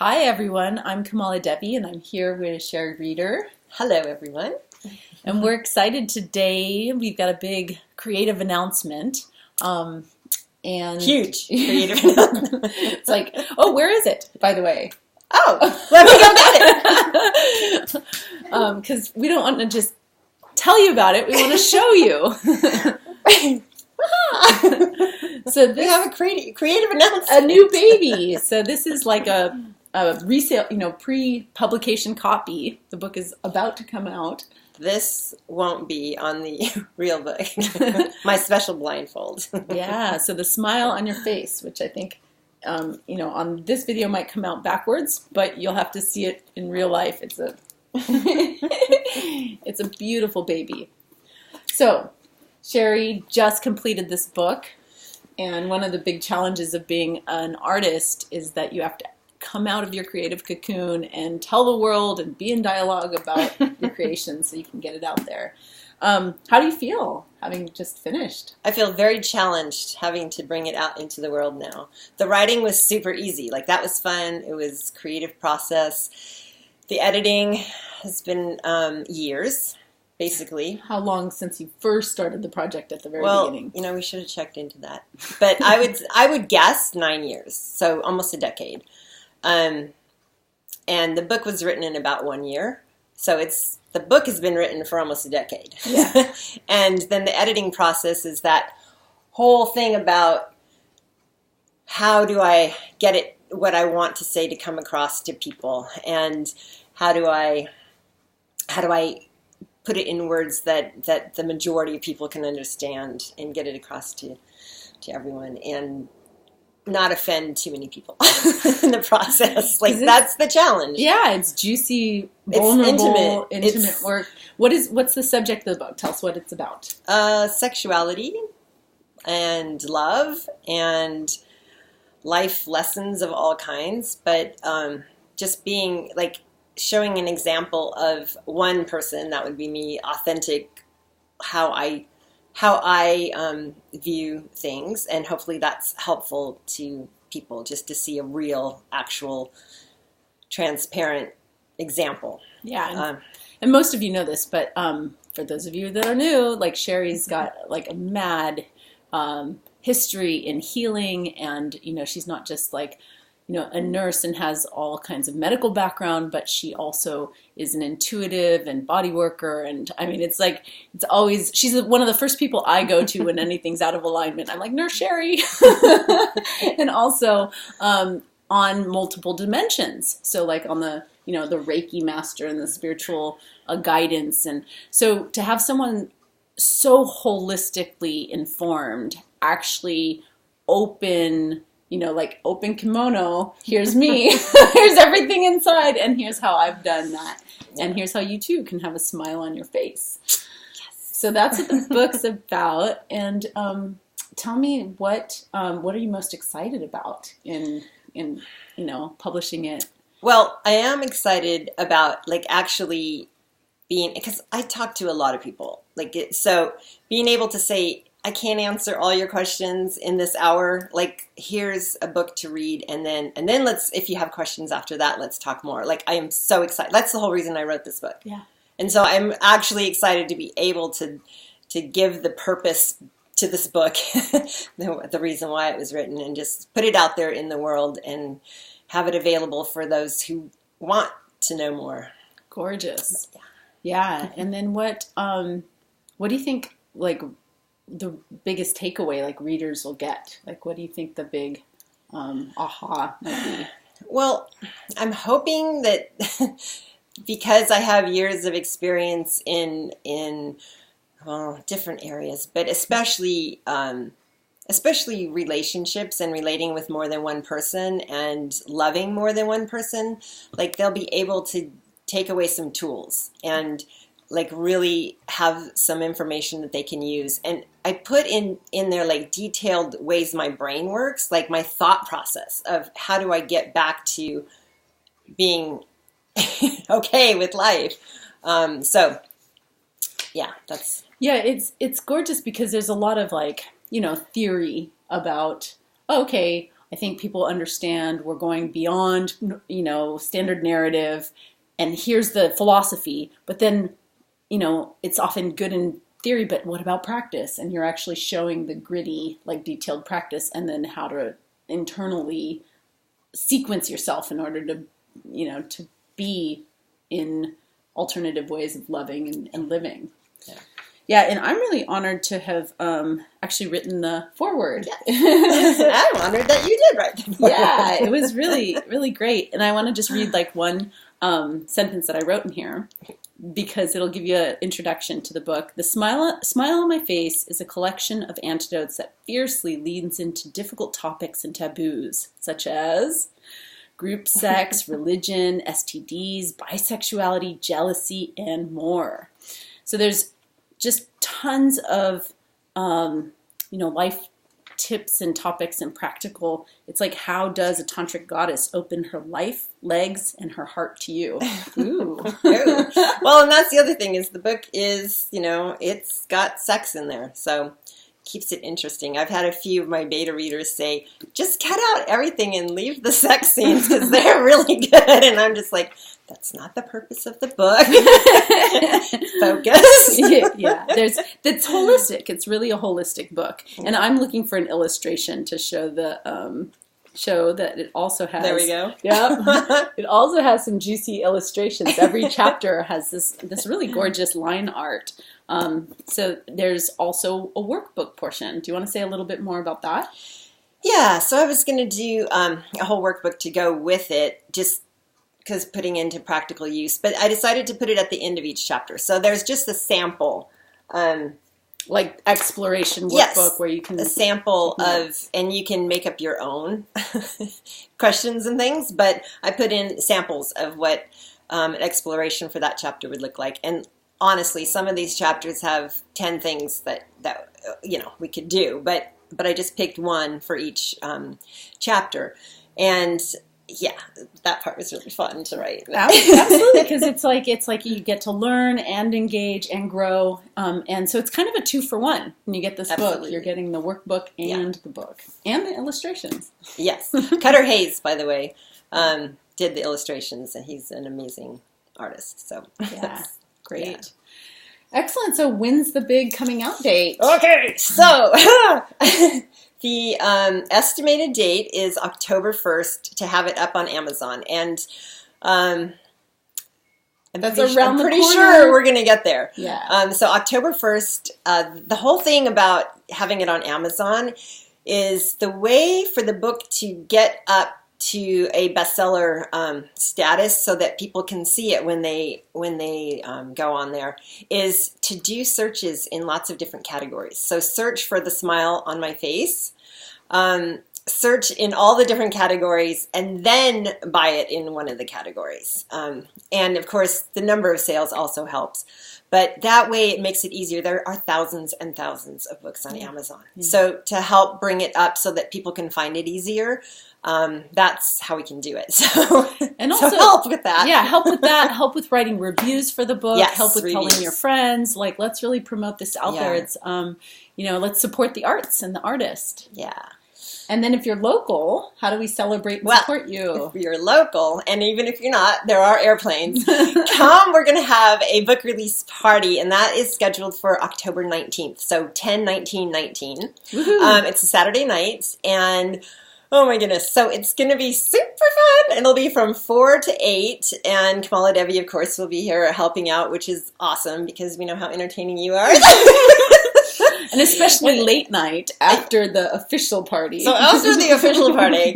Hi everyone, I'm Kamala Debbie and I'm here with Cheri Reader. Hello everyone. And we're excited today. We've got a big creative announcement. And Huge creative announcement. It's like, oh, where is it, by the way? Oh, let me go get it. Because we don't want to just tell you about it, we want to show you. So we have a creative announcement. A new baby. So this is like a resale, pre-publication copy. The book is about to come out. This won't be on the real book. My special blindfold. Yeah, so the smile on your face, which I think, on this video might come out backwards, but you'll have to see it in real life. It's a beautiful baby. So, Cheri just completed this book, and one of the big challenges of being an artist is that you have to come out of your creative cocoon and tell the world and be in dialogue about your creation so you can get it out there. How do you feel having just finished? I feel very challenged having to bring it out into the world now. The writing was super easy. Like, that was fun. It was a creative process. The editing has been years, basically. How long since you first started the project at the very beginning? Well, we should have checked into that. But I would guess 9 years, so almost a decade. And the book was written in about 1 year. So the book has been written for almost a decade. Yeah. And then the editing process is that whole thing about how do I get it, what I want to say to come across to people, and how do I put it in words that the majority of people can understand and get it across to everyone and not offend too many people in the process. Like, that's the challenge. Yeah, it's juicy, vulnerable, it's intimate work. What's the subject of the book? Tell us what it's about. Sexuality and love and life lessons of all kinds, but just being like showing an example of one person, that would be me, authentic, how I view things, and hopefully that's helpful to people just to see a real, actual, transparent example. Yeah, and most of you know this, but for those of you that are new, like Cheri's got like a mad history in healing, and she's not just like a nurse and has all kinds of medical background, but she also is an intuitive and body worker. And I mean, she's one of the first people I go to when anything's out of alignment. I'm like, Nurse Cheri. And also on multiple dimensions. So like on the, the Reiki master and the spiritual guidance. And so to have someone so holistically informed, actually open, like open kimono, here's me, here's everything inside, and here's how I've done that. Yeah. And here's how you too can have a smile on your face. Yes. So that's what the book's about. And tell me, what are you most excited about in publishing it? Well, I am excited about actually being, because I talk to a lot of people, so being able to say, I can't answer all your questions in this hour. Here's a book to read, and then if you have questions after that, let's talk more. I am so excited. That's the whole reason I wrote this book. Yeah. And so I'm actually excited to be able to give the purpose to this book, the reason why it was written, and just put it out there in the world and have it available for those who want to know more. Gorgeous. Yeah. And then what do you think, the biggest takeaway readers will get? What do you think the big aha might be? Well, I'm hoping that because I have years of experience in different areas, but especially relationships and relating with more than one person and loving more than one person, they'll be able to take away some tools and really have some information that they can use. And I put in there detailed ways my brain works, my thought process of how do I get back to being okay with life. So yeah, that's... Yeah, it's gorgeous because there's a lot of theory about, okay, I think people understand we're going beyond, standard narrative, and here's the philosophy. But then, it's often good in theory, but what about practice? And you're actually showing the gritty, like detailed practice, and then how to internally sequence yourself in order to, to be in alternative ways of loving and living. Yeah. Yeah, and I'm really honored to have actually written the foreword. Yes. I'm honored that you did write the foreword. Yeah, it was really, really great. And I want to just read like one sentence that I wrote in here, because it'll give you an introduction to the book. The smile on my face is a collection of antidotes that fiercely leans into difficult topics and taboos, such as group sex, religion, STDs, bisexuality, jealousy, and more. So there's just tons of, life tips and topics and practical. It's like, how does a tantric goddess open her life, legs, and her heart to you? Ooh. Ooh. Well, and that's the other thing is the book is, it's got sex in there. So keeps it interesting. I've had a few of my beta readers say, just cut out everything and leave the sex scenes because they're really good. And I'm just like, that's not the purpose of the book. Focus. Yeah, that's holistic. It's really a holistic book. And I'm looking for an illustration to show that it also has. There we go. Yep. It also has some juicy illustrations. Every chapter has this really gorgeous line art. So there's also a workbook portion. Do you want to say a little bit more about that? Yeah, so I was going to do a whole workbook to go with it, just because putting into practical use. But I decided to put it at the end of each chapter. So there's just a sample. Like exploration workbook, yes, where you can... a sample of, and you can make up your own questions and things. But I put in samples of what an exploration for that chapter would look like. And honestly, some of these chapters have 10 things that we could do. But I just picked one for each chapter. And yeah, that part was really fun to write. Absolutely, because it's like you get to learn and engage and grow, and so it's kind of a 2-for-1. When you get this Absolutely. book, you're getting the workbook and the book and the illustrations. Yes, Cutter Hayes, by the way, did the illustrations, and he's an amazing artist. So yeah, great. Yeah. Excellent. So when's the big coming out date? Okay, so the estimated date is October 1st to have it up on Amazon. And I'm pretty sure we're going to get there. Yeah. So October 1st, the whole thing about having it on Amazon is the way for the book to get up to a bestseller status so that people can see it when they go on there is to do searches in lots of different categories. So search for the smile on my face, search in all the different categories, and then buy it in one of the categories. And of course, the number of sales also helps. But that way it makes it easier. There are thousands and thousands of books on Amazon. Yeah. So to help bring it up so that people can find it easier, that's how we can do it. So, and also help with that. Yeah, help with that. Help with writing reviews for the book. Yes, help with reviews. telling your friends. Like, let's really promote this out there. It's, let's support the arts and the artist. Yeah. And then if you're local, how do we celebrate and support you? If you're local, and even if you're not, there are airplanes. Come, we're going to have a book release party, and that is scheduled for October 19th. So 10/19/19. It's a Saturday night, and oh my goodness. So it's going to be super fun. It'll be from 4 to 8. And Kamala Devi, of course, will be here helping out, which is awesome because we know how entertaining you are. And especially late night after the official party. So after the official party,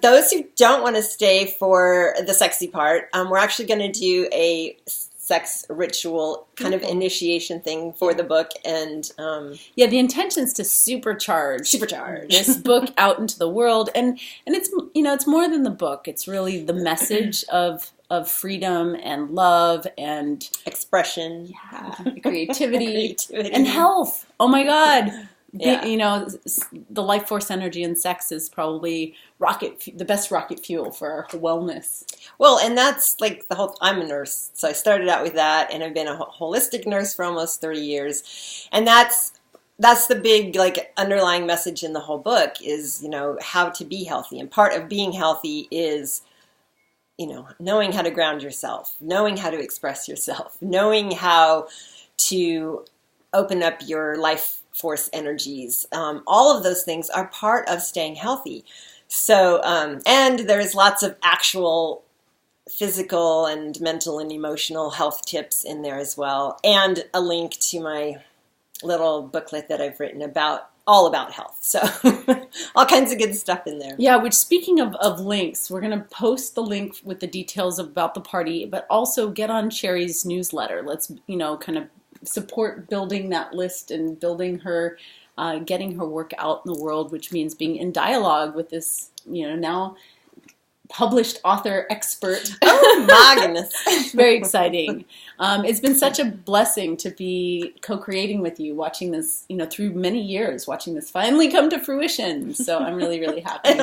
those who don't want to stay for the sexy part, we're actually going to do a sex ritual kind of initiation thing for the book. And the intention is to supercharge this book out into the world. And it's, it's more than the book. It's really the message of freedom and love and expression, creativity and health. Oh my God. The life force energy in sex is probably the best rocket fuel for our wellness. Well, and that's like I'm a nurse, so I started out with that, and I've been a holistic nurse for almost 30 years, and that's that's the big like underlying message in the whole book is, how to be healthy. And part of being healthy is, knowing how to ground yourself, knowing how to express yourself, knowing how to open up your life force energies. All of those things are part of staying healthy. So, and there's lots of actual physical and mental and emotional health tips in there as well. And a link to my little booklet that I've written all about health. So all kinds of good stuff in there. Yeah, which speaking of links, we're going to post the link with the details about the party, but also get on Cheri's newsletter. Let's, kind of support building that list and building her, getting her work out in the world, which means being in dialogue with this, now published author expert. Oh my goodness. Very exciting. It's been such a blessing to be co-creating with you, watching this, through many years, watching this finally come to fruition. So I'm really, really happy.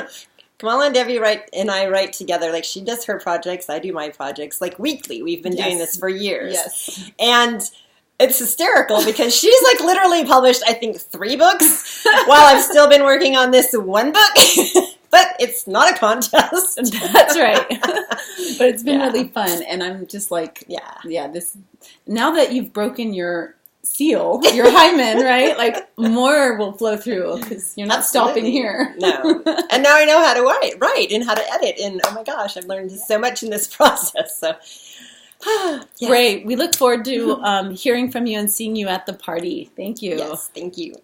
Kamala and Debbie write together. Like, she does her projects, I do my projects, like weekly. We've been doing this for years. Yes. And it's hysterical because she's like literally published, I think, 3 books while I've still been working on this one book. But it's not a contest. That's right. But it's been really fun. And I'm just like, this, now that you've broken your seal, your hymen, right? Like, more will flow through because you're not stopping here. No. And now I know how to write and how to edit. And oh my gosh, I've learned so much in this process. So yes. Great. We look forward to hearing from you and seeing you at the party. Thank you. Yes, thank you.